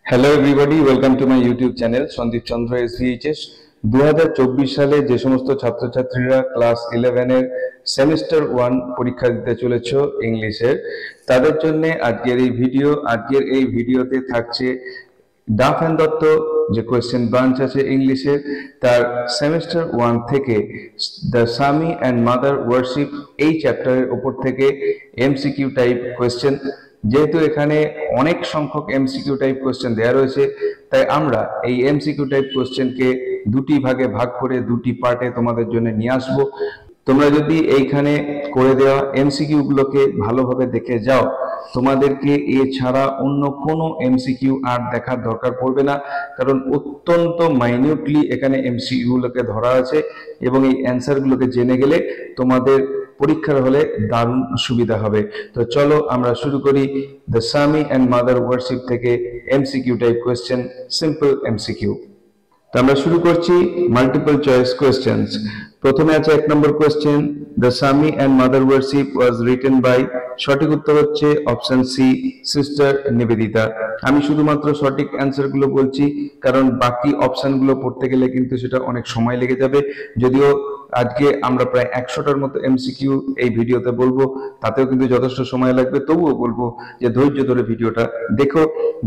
Hello everybody, welcome to my YouTube channel Sandeep Chandra SVHS. 2024 সালে যে সমস্ত ছাত্রছাত্রীরা ক্লাস 11 এর সেমিস্টার 1 পরীক্ষা দিতে চলেছ ইংলিশের, তাদের জন্য আজকের এই ভিডিওতে থাকছে ডাফ অ্যান্ড দত্ত যে কোয়েশ্চেন ব্রাঞ্চ আছে ইংলিশের, তার সেমিস্টার 1 থেকে the Swami and mother warship এই চ্যাপ্টারের উপর থেকে এমসিকিউ টাইপ কোয়েশ্চেন। যেহেতু এখানে অনেক সংখ্যক এমসিকিউ টাইপ কোয়েশ্চেন দেওয়া রয়েছে, তাই আমরা এই এমসিকিউ টাইপ কোয়েশ্চেনকে দুটি ভাগে ভাগ করে দুটি পার্টে তোমাদের জন্য নিয়ে আসবো। তোমরা যদি এইখানে করে দেওয়া এমসিকিউ গুলোকে ভালোভাবে দেখে যাও, তোমাদেরকে এছাড়া অন্য কোনো এমসিকিউ আর দেখার দরকার পড়বে না, কারণ অত্যন্ত মাইনিউটলি এখানে এমসিকিউ গুলোকে ধরা আছে এবং এই অ্যান্সার গুলোকে জেনে গেলে তোমাদের পরীক্ষার হলে দারুণ সুবিধা হবে। তো চলো আমরা শুরু করি the Swami and mother warship থেকে MCQ type question, simple MCQ. তো আমরা শুরু করছি মাল্টিপল চয়েস কোয়েশ্চেন্স। প্রথমে আছে 1 নম্বর question, the Swami and mother worship was written by. সঠিক উত্তর হচ্ছে অপশন সি, সিস্টার নিবেদিতা। আমি শুধুমাত্র সঠিক অ্যান্সার গুলো বলছি, কারণ বাকি অপশন গুলো পড়তে গেলে কিন্তু সেটা অনেক সময় লেগে যাবে। যদিও আজকে আমরা প্রায় 100টার মতো এমসিকিউ এই ভিডিওতে বলবো, তাতেও কিন্তু যথেষ্ট সময় লাগবে। তবুও বলবো যে ধৈর্য ধরে ভিডিওটা দেখো।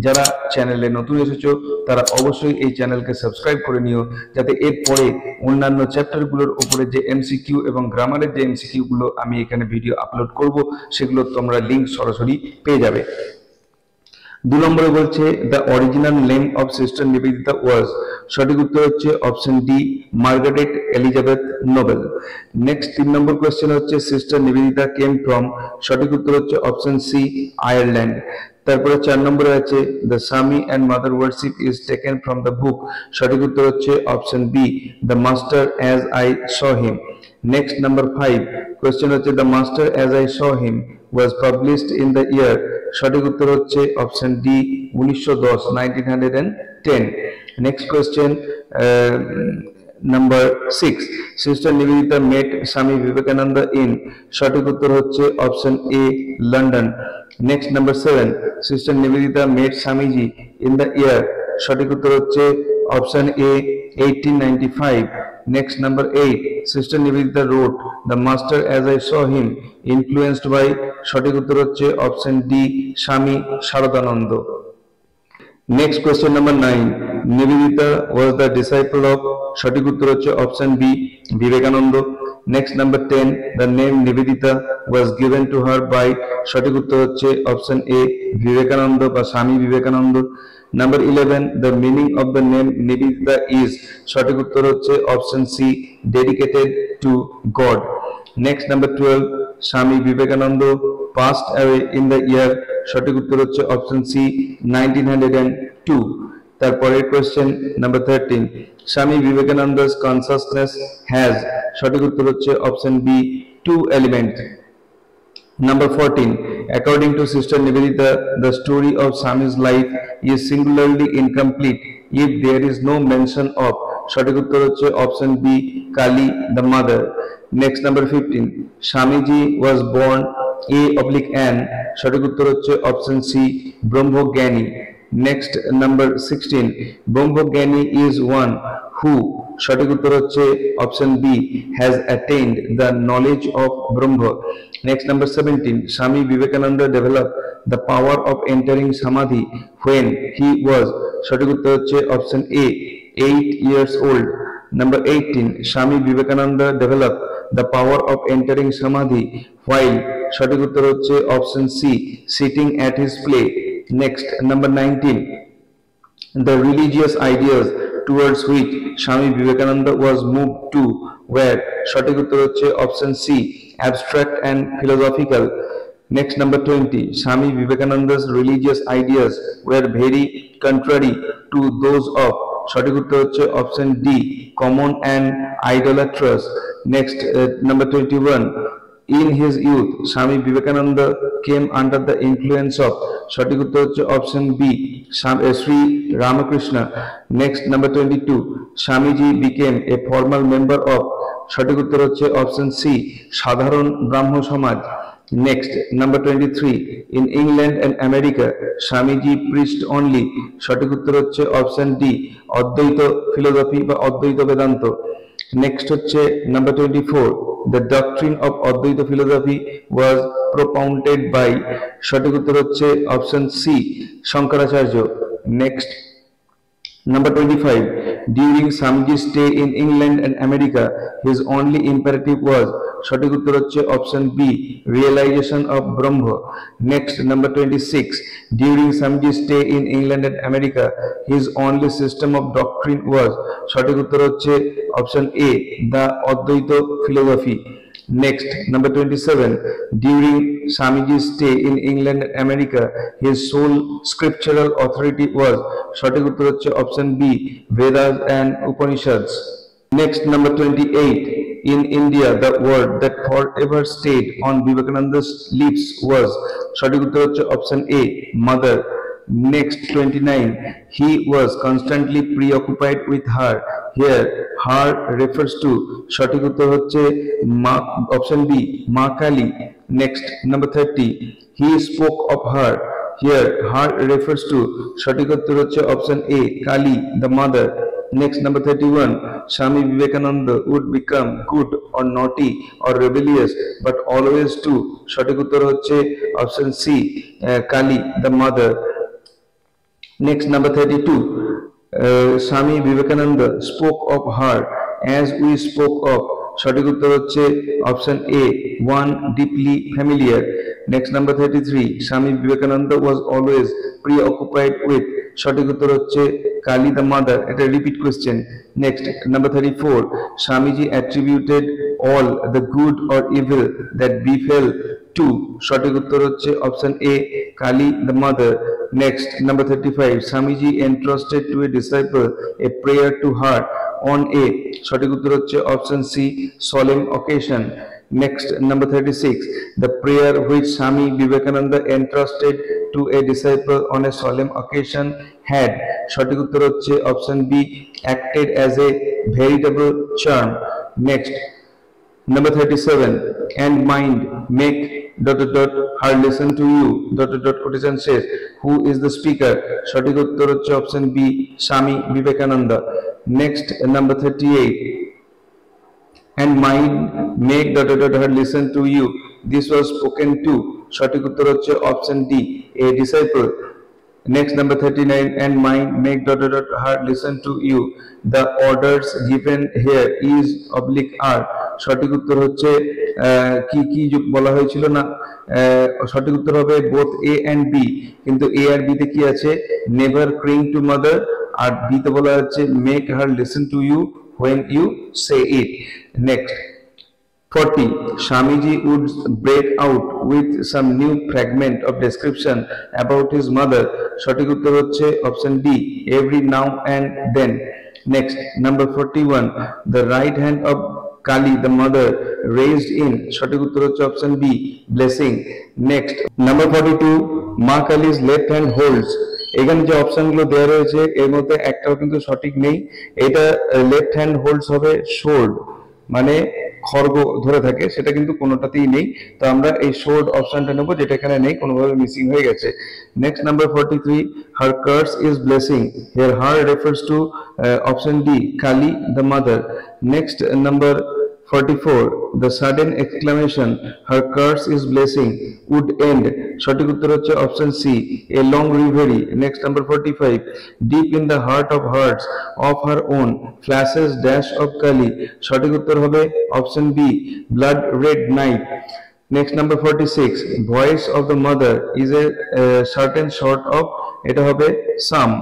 যারা চ্যানেলে নতুন এসেছো তারা অবশ্যই এই চ্যানেলকে সাবস্ক্রাইব করে নিও, যাতে এরপরে অন্যান্য চ্যাপ্টারগুলোর উপরে যে এমসিকিউ এবং গ্রামারের যে এমসিকিউ গুলো আমি এখানে ভিডিও আপলোড করব, সেগুলো তোমরা লিঙ্ক সরাসরি পেয়ে যাবে। 2 নম্বরে বলছে the original name of sister Nivedita was. সঠিক উত্তর হচ্ছে option D, Margaret Elizabeth Noble. Next 3 নম্বর কোয়েশ্চেন হচ্ছে সিস্টার নিবেদিতা কেম ফ্রম। সঠিক উত্তর হচ্ছে অপশন সি, আয়ারল্যান্ড। তারপরে 4 নম্বরে আছে the Swami and mother worship is taken from the book. সঠিক উত্তর হচ্ছে option B, the master as I saw him. Next number 5 question হচ্ছে the master as I saw him was published in the year. সঠিক উত্তর হচ্ছে option D, 1910। Next question number 6, sister Nivedita met Swami Vivekananda in. সঠিক উত্তর হচ্ছে option A, London. Next number 7, sister Nivedita met Swamiji in the year. সঠিক উত্তর হচ্ছে option A, 1895। Next number 8, Sister Nivedita wrote The Master as I saw him influenced by। সঠিক উত্তর হচ্ছে option D, স্বামী Saradananda. Next question number 9, Nivedita was the disciple of। সঠিক উত্তর হচ্ছে option B, Vivekananda. Next number 10, the name Nivedita was given to her by। সঠিক উত্তর হচ্ছে অপশন এ, বিবেকানন্দ বা Swami Vivekananda. Number 11, the meaning of the name Nivedita is। সঠিক উত্তর হচ্ছে option C, dedicated to God। Next number 12, Swami Vivekananda passed away in the year। সঠিক উত্তর হচ্ছে অপশন সি, 1902। তারপরের কোয়েশ্চেন নাম্বার 13, স্বামী বিবেকানন্দ's consciousness has। সঠিক উত্তর হচ্ছে option B, 2 elements। Number 14, according to Sister Nivedita, the story of Swami's life is singularly incomplete if there is no mention of। সঠিক উত্তর হচ্ছে option B, Kali the mother। Next number 15, Swamiji was born A/N। সঠিক উত্তর হচ্ছে option C, Brahmajnani. Next number 16, Brahmajnani is one who। সঠিক উত্তর হচ্ছে option B, has attained the knowledge of Brahma। Next number 17, Swami Vivekananda developed the power of entering samadhi when he was। সঠিক উত্তর হচ্ছে option A, 8 years old। Number 18, Swami Vivekananda developed the power of entering samadhi while। সঠিক উত্তর হচ্ছে option C, sitting at his play। Next number 19, the religious ideas towards which Swami Vivekananda was moved to were। সঠিক উত্তর হচ্ছে option C, abstract and philosophical। Next number 20, Swami Vivekananda's religious ideas were very contrary to those of। সঠিক উত্তর হচ্ছে option D, common and idolatrous। Next number 21, in his youth Swami Vivekananda came under the influence of। সঠিক উত্তর হচ্ছে option B, Shri Ramakrishna. Next number 22, Swamiji became a formal member of। সঠিক উত্তর হচ্ছে option C, সাধারণ ব্রাহ্ম সমাজ। Next, number 23, in England and America, Swamiji preached only. সঠিক উত্তর হচ্ছে অপশন ডি, অদ্বৈত ফিলোসফি বা অদ্বৈত বেদান্ত। নেক্সট হচ্ছে number 24, the doctrine of Advaita philosophy was propounded by, সঠিক উত্তর হচ্ছে option C, Shankaracharya. Next, number 25, during Swamiji's stay in England and America, his only imperative was, সঠিক উত্তর হচ্ছে option B, realization of Brahma। Next, number 26, during Swamiji's stay in England and America, his only system of doctrine was, সঠিক উত্তর হচ্ছে option A, the Advaita philosophy। Next, number 27, during Swamiji's stay in England and America, his sole scriptural authority was, সঠিক উত্তর হচ্ছে option B, Vedas and Upanishads। Next, number 28, in India, the word that forever stayed on Vivekananda's lips was, সঠিক উত্তর হচ্ছে option A, mother। Next, 29, he was constantly preoccupied with her, here her refers to, সঠিক উত্তর হচ্ছে option B, মা Kali. Next, number 30, he spoke of her, here her refers to, সঠিক উত্তর হচ্ছে option A, Kali the mother। Next, number 31, Swami Vivekananda would become good or naughty or rebellious but always to, সঠিক উত্তর হচ্ছে option C, Kali the mother। Next, number 32, Swami Vivekananda spoke of her as we spoke of, সঠিক উত্তর হচ্ছে option A, one deeply familiar। Next, number 33, Swami Vivekananda was always preoccupied with, সঠিক উত্তর হচ্ছে Kali the mother, এটা repeat question. Next, number 34, Swamiji attributed all the good or evil that befell to, সঠিক উত্তর হচ্ছে option A, Kali the mother। Next, number 35, Swamiji entrusted to a disciple a prayer to her on a, সঠিক উত্তর হচ্ছে option C, solemn occasion। Next, number 36, the prayer which Swami Vivekananda entrusted to a disciple on a solemn occasion had, সঠিক উত্তর হচ্ছে option B, acted as a veritable charm। Next, number 37, and mind make ... her listen to you ... quotation says, who is the speaker, সঠিক উত্তর হচ্ছে option B, Swami Vivekananda. Next, number 38, and mind make ... her listen to you, this was spoken to, সঠিক উত্তর হচ্ছে option D, a disciple। Next, number 39, and mind make ... her listen to you, the orders given here is / are, সঠিক উত্তর হচ্ছে কি কি বলা হয়েছিল না, সঠিক উত্তর হবে both A and B, কিন্তু A আর B তে কি আছে, never cling to mother, R B তে বলা হচ্ছে make her listen to you when you say it। Next, 40, Swamiji would break out with some new fragment of description about his mother, সঠিক উত্তর হচ্ছে option D, every now and then। Next, number 41, the right hand of Kali the mother raised in, সঠিক উত্তর হচ্ছে option B, blessing। Next, number 42, মা কালী's left hand holds, এখানে যে অপশনগুলো দেওয়া রয়েছে এর মধ্যে একটাও কিন্তু সঠিক নেই, এটা লেফট হ্যান্ড হোল্ডস হবে sword, মানে খড়গ ধরে থাকে, সেটা কিন্তু কোনোটাতেই নেই, তো আমরা এই sword অপশনটা নেব যেটা এখানে নেই, কোনোভাবে মিসিং হয়ে গেছে। Next, number 43, her curse is blessing, here her refers to option D, Kali the mother। Next, number 44, the sudden exclamation her curse is blessing would end, সঠিক উত্তর হচ্ছে option C, a long reverie। Next, number 45, deep in the heart of hearts of her own flashes dash of Kali, সঠিক উত্তর হবে option B, blood red night। Next, number 46, voice of the mother is a certain sort of, এটা হবে some।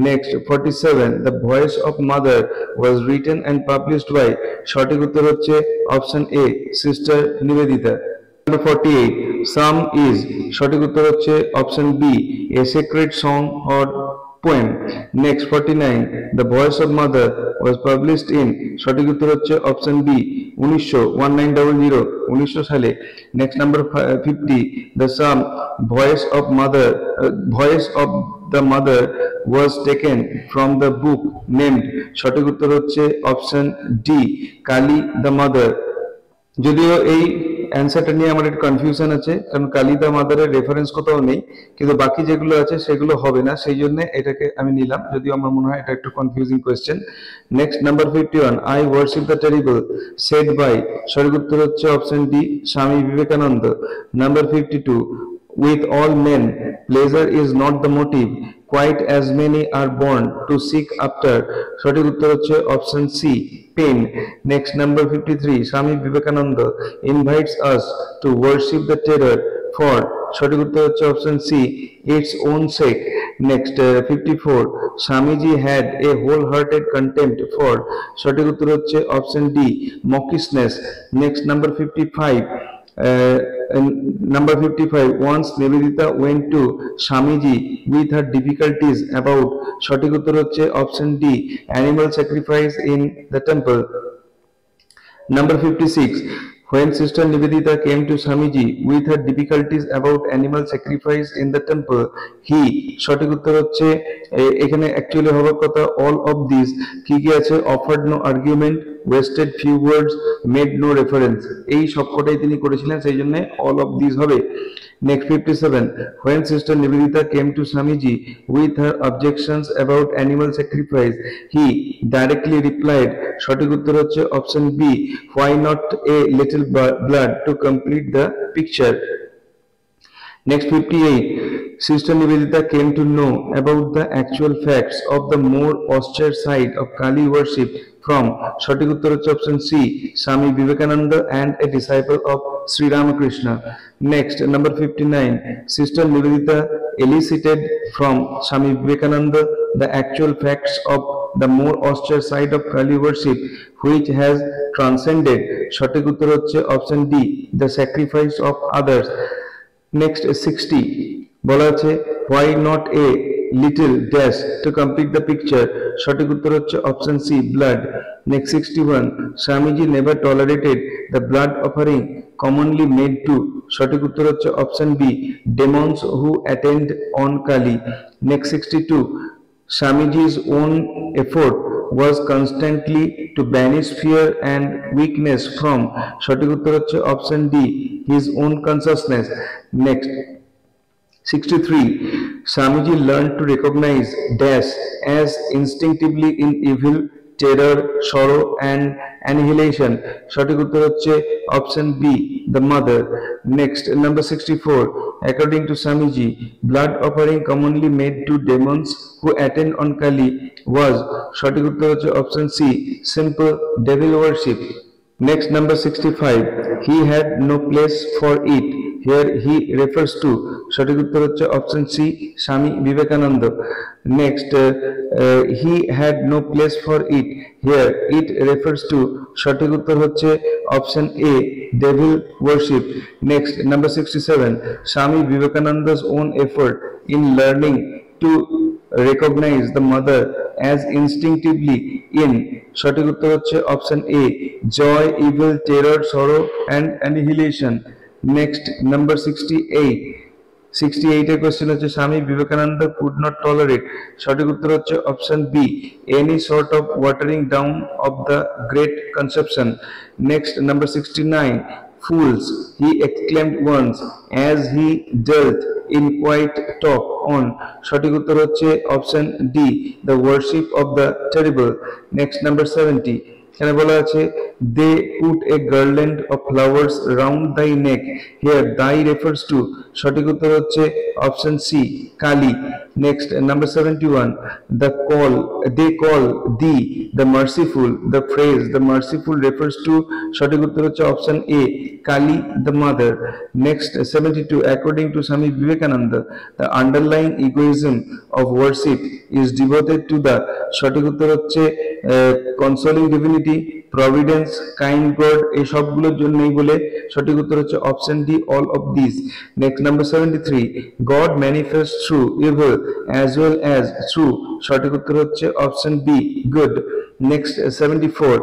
Next, 47, the voice of mother was written and published by, সঠিক উত্তর হচ্ছে option A, sister Nivedita. Number 48, some is, সঠিক উত্তর হচ্ছে option B, a sacred song or poem। Next, 49, the voice of mother was published in, সঠিক উত্তর হচ্ছে option B, 1900 সালে। Next, number 50, the sum voice of the mother was taken from the book named, সঠিক উত্তর হচ্ছে option D, Kali the mother। যদিও এই অ্যান্সারটা নিয়ে আমার একটু কনফিউশন আছে, কারণ কালী দ্য মাদারের রেফারেন্স কোথাও নেই, কিন্তু বাকি যেগুলো আছে সেগুলো হবে না, সেই জন্য এটাকে আমি নিলাম, যদিও আমার মনে হয় এটা একটু confusing question. Next number 51, I worship the terrible said by, সঠিক উত্তর হচ্ছে option D Swami Vivekananda. Number 52, with all men pleasure is not the motive, quite as many are born to seek after, সঠিক উত্তর হচ্ছে option C pain. Next number 53, Swami Vivekananda invites us to worship the terror for, সঠিক উত্তর হচ্ছে option C its own sake. Next 54, Swamiji had a wholehearted contempt for, সঠিক উত্তর হচ্ছে option D mawkishness. Next number 55, number 55, once Nivedita went to Swamiji with her difficulties about, সঠিক উত্তর হচ্ছে option D animal sacrifice in the temple. Number 56, when Sister Nivedita came to Swamiji with her difficulties about animal sacrifice in the temple, he, সঠিক উত্তর হচ্ছে এখানে actually হওয়ার কথা all of these, কি কি আছে, offered no argument, wasted few words, made no reference, এই সবকটাই তিনি করেছিলেন, সেই জন্য all of these হবে। Next 57, when Sister Nivedita came to Swamiji with her objections about animal sacrifice, he directly replied, সঠিক উত্তর হচ্ছে option B why not a little blood to complete the picture. Next 58, Sister Nivedita came to know about the actual facts of the more austere side of Kali worship from, সঠিক উত্তর হচ্ছে option C Swami Vivekananda and a disciple of Sri Ramakrishna. Next number 59, Sister Nivedita elicited from Swami Vivekananda the actual facts of the more austere side of Kali worship which has transcended, সঠিক উত্তর হচ্ছে option D the sacrifice of others. Next 60, বলা আছে why not a little dash to complete the picture, সঠিক উত্তর হচ্ছে option C blood. Next 61, Swamiji never tolerated the blood offering commonly made to, সঠিক উত্তর হচ্ছে option B demons who attend on Kali. Next 62, Swamiji's own effort was constantly to banish fear and weakness from, সঠিক উত্তর হচ্ছে option D his own consciousness. Next 63, Swamiji learned to recognize dash as instinctively in evil, terror, sorrow and annihilation, সঠিক উত্তর হচ্ছে option B the mother. Next number 64, according to Swamiji, blood offering commonly made to demons who attend on Kali was, সঠিক উত্তর হচ্ছে option C simple devil worship. Next number 65, he had no place for it, here he refers to, সঠিক উত্তর হচ্ছে option C Swami Vivekananda. Next he had no place for it, here it refers to, সঠিক উত্তর হচ্ছে option A devil worship. Next number 67, Swami Vivekananda's own effort in learning to recognize the mother as instinctively in, সঠিক উত্তর হচ্ছে option A joy, evil, terror, sorrow and annihilation. Next number 68, 68 এর question হচ্ছে Swami Vivekananda could not tolerate, সঠিক উত্তর হচ্ছে option B any sort of watering down of the great conception. Next number 69, fools, he exclaimed once as he dealt in quiet talk on, সঠিক উত্তর হচ্ছে option D the worship of the terrible. Next number 70, এখানে বলা আছে they put a garland of flowers round thy neck, here thy refers to, সঠিক উত্তর হচ্ছে option C Kali. Next number 71, they call thee the merciful, the phrase the merciful refers to, সঠিক উত্তর হচ্ছে option A Kali the mother. Next 72, according to Swami Vivekananda, the underlying egoism of worship is devoted to the, সঠিক উত্তর হচ্ছে consoling divinity, providence, kind god, এই সবগুলোর জন্যই বলে, সঠিক উত্তর হচ্ছে option D all of these. Next number 73, God manifests through evil as well as through, সঠিক উত্তর হচ্ছে option B good. Next 74,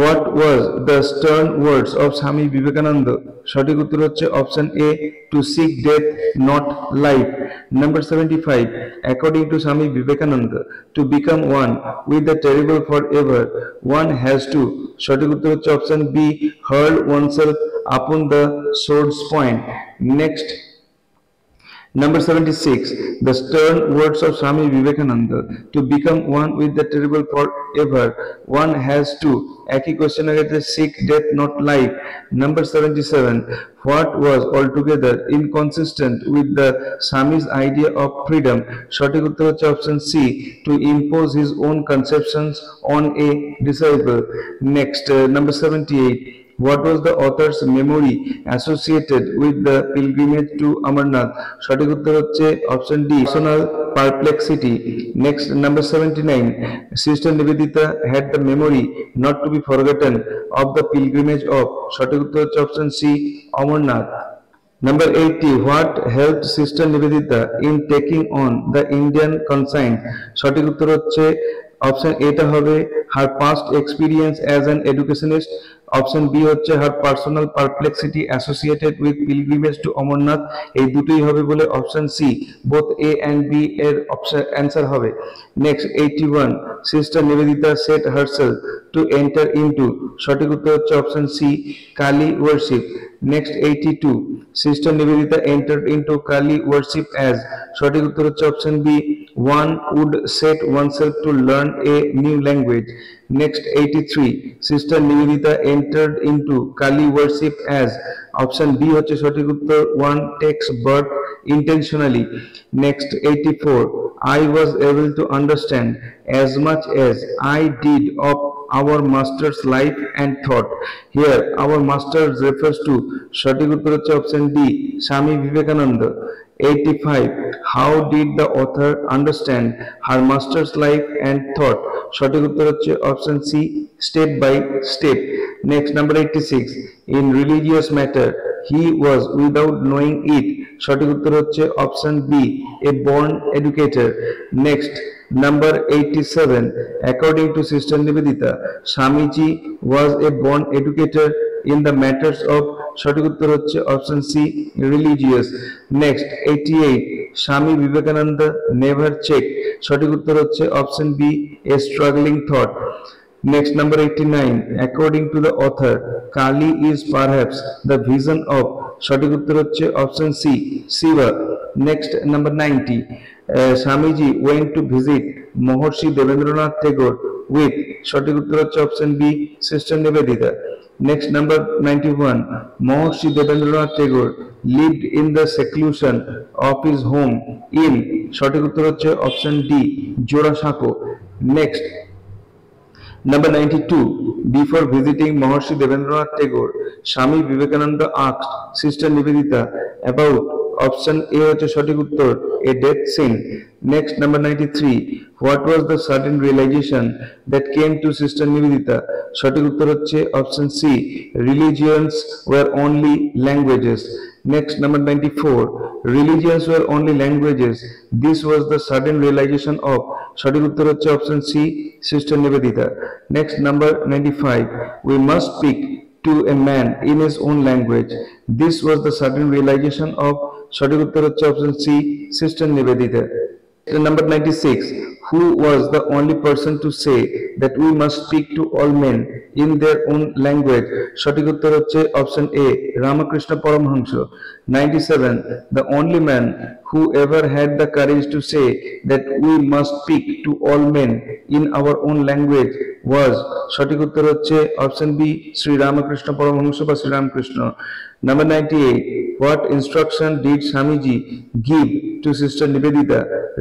what was the stern words of Swami Vivekananda, সঠিক উত্তর হচ্ছে option A to seek death not life. Number 75, according to Swami Vivekananda, to become one with the terrible forever one has to, সঠিক উত্তর হচ্ছে option B hurl oneself upon the sword's point. Next, number 76, the stern words of Swami Vivekananda, to become one with the terrible forever, one has to. একই question আছে, seek death not life. Number 77, what was altogether inconsistent with the Swami's idea of freedom? সঠিক উত্তর হচ্ছে option C, to impose his own conceptions on a disciple. Next, number 78, what was the author's memory associated with the pilgrimage to Amarnath? সঠিক উত্তর হচ্ছে option D, personal perplexity. Next, number 79, Sister Nivedita had the memory not to be forgotten of the pilgrimage of. সঠিক উত্তর হচ্ছে option C, Amarnath. Number 80, what helped Sister Nivedita in taking on the Indian consign? সঠিক উত্তর হচ্ছে option এটা হবে her past experience as an educationist. Option B হচ্ছে her personal perplexity associated with pilgrimage to Amarnath. এই দুটোই হবে বলে option C, both A and B এর অ্যান্সার হবে। Next 81, Sister Nivedita set herself to enter into. সঠিক উত্তর হচ্ছে option C, Kali worship. Next 82, Sister Nivedita entered into Kali worship as. সঠিক উত্তর হচ্ছে option B, one would set oneself to learn a new language. Next 83, Sister Nivedita entered into Kali worship as. Option B হচ্ছে সঠিক উত্তর, one takes birth intentionally. Next 84, I was able to understand as much as I did of our master's life and thought. Here our master refers to. সঠিক উত্তর হচ্ছে option D, Swami Vivekananda. 85, how did the author understand her master's life and thought? সঠিক উত্তর হচ্ছে option C, step by step. Next, number 86, in religious matter he was without knowing it. সঠিক উত্তর হচ্ছে option B, a born educator. Next, number 87, according to Sister Nivedita, Swamiji was a born educator in the matters of. সঠিক উত্তর হচ্ছে option C, religious. Next 88, Swami Vivekananda never checked. সঠিক উত্তর হচ্ছে option B, a struggling thought. Next, number 89, according to the author, Kali is perhaps the vision of. সঠিক উত্তর হচ্ছে option C, Shiva. Next, number 90, Swamiji went to visit Mahorshi Devendranath Tagore with. সঠিক উত্তর হচ্ছে option B, Sister Nivedita. Next, number 91, Mahorshi Devendranath Tagore lived in the seclusion of his home in. সঠিক উত্তর হচ্ছে option D, Jorashako. Next, number 92, before visiting Mahorshi Devendranath Tagore, Swami Vivekananda asked Sister Nivedita about. Option A হচ্ছে সঠিক উত্তর, a death scene. Next, number 93, what was the sudden realization that came to Sister Nivedita? সঠিক উত্তর হচ্ছে option C, religions were only languages. Next, number 94, religions were only languages. This was the sudden realization of. সঠিক উত্তর হচ্ছে option C, Sister Nivedita. Next, number 95, we must speak to a man in his own language. This was the sudden realization of. সঠিক উত্তর হচ্ছে option C, Sister Nivedita. Number 96, who was the only person to say that we must speak to all men in their own language? সঠিক উত্তর হচ্ছে option A, Ramakrishna Paramahansa. 97, the only man who ever had the courage to say that we must speak to all men in our own language was. সঠিক উত্তর হচ্ছে option B, Shri Ramakrishna Paramahamsa বা Shri Ramakrishna. Number 98, what instruction did Swamiji give to Sister Nivedita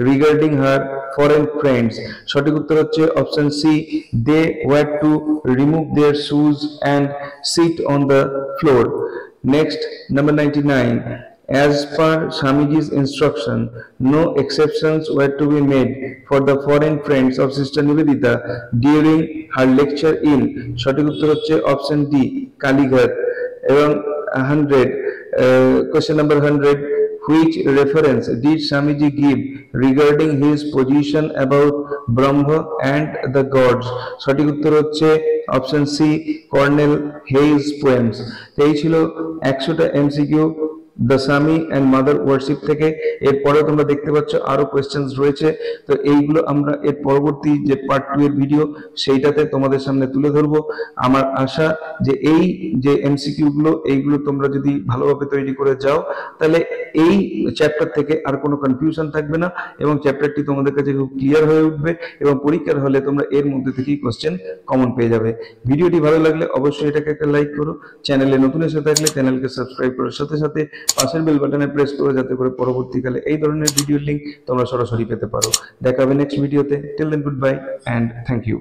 regarding her foreign friends? সঠিক উত্তর হচ্ছে option C, they were to remove their shoes and sit on the floor. Next, number 99, as per Swamiji's instruction, no exceptions were to be made for the foreign friends of Sister Nivedita during her lecture in. সঠিক উত্তর হচ্ছে option D, Kalighat. এবং 100, question number 100, which reference did Swamiji give regarding his position about Brahma and the gods? সঠিক উত্তর হচ্ছে option C, colonel হেইজ poems. এই ছিল 100টা MCQ the Swami and mother worship থেকে। এরপরে তোমরা দেখতে পাচ্ছ আরো কোয়েশ্চেন্স রয়েছে, তো এইগুলো আমরা এর পরবর্তী যে পার্ট 2 এর ভিডিও সেইটাতে তোমাদের সামনে তুলে ধরবো। আমার আশা যে এই যে এমসিকিউ গুলো এইগুলো তোমরা যদি ভালোভাবে তৈরি করে যাও তাহলে এই চ্যাপ্টার থেকে আর কোনো কনফিউশন থাকবে না এবং চ্যাপ্টারটি তোমাদের কাছে খুব ক্লিয়ার হয়ে উঠবে এবং পরীক্ষার হলে তোমরা এর মধ্যে থেকেই কোশ্চেন কমন পেয়ে যাবে। ভিডিওটি ভালো লাগলে অবশ্যই এটাকে একটা লাইক করো, চ্যানেলে নতুন এসে থাকলে চ্যানেলকে সাবস্ক্রাইব করার সাথে সাথে পাশের বেল বাটনে প্রেস করো যাতে করে পরবর্তীকালে এই ধরনের ভিডিওর লিংক তোমরা সরাসরি পেতে পারো। দেখা হবে নেক্সট ভিডিওতে। Till then good bye and thank you.